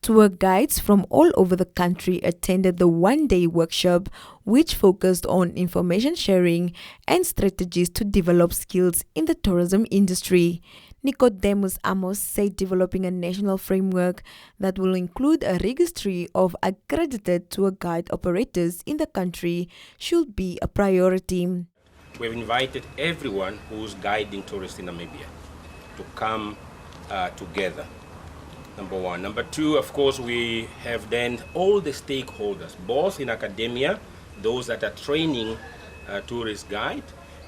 Tour guides from all over the country attended the one-day workshop, which focused on information sharing and strategies to develop skills in the tourism industry. Nikodemus Amon said developing a national framework that will include a registry of accredited tour guide operators in the country should be a priority. We've invited everyone who's guiding tourists in Namibia to come together. Number one. Number two, of course, we have then all the stakeholders, both in academia, those that are training tourist guide,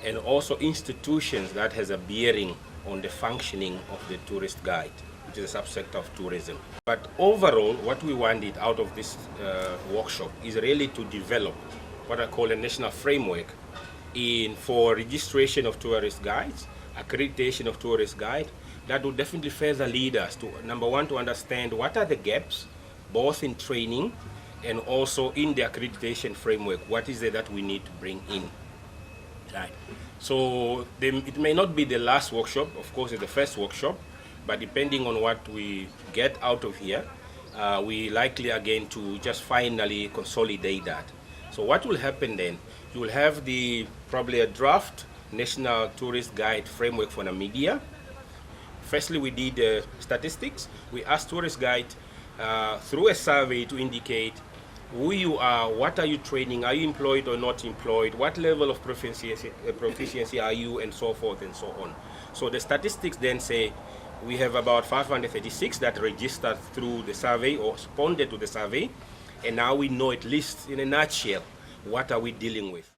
and also institutions that has a bearing on the functioning of the tourist guide, which is a subsector of tourism. But overall, what we wanted out of this workshop is really to develop what I call a national framework for registration of tourist guides, accreditation of tourist guide, that will definitely further lead us to, number one, to understand what are the gaps, both in training and also in the accreditation framework. What is it that we need to bring in? Right. So it may not be the last workshop, of course it's the first workshop, but depending on what we get out of here, we likely again to just finally consolidate that. So what will happen then? You will have probably a draft National Tourist Guide Framework for Namibia. Firstly, we did statistics. We asked tourist guide through a survey to indicate who you are, what are you training, are you employed or not employed, what level of proficiency are you, and so forth and so on. So the statistics then say we have about 536 that registered through the survey or responded to the survey, and now we know at least in a nutshell what are we dealing with.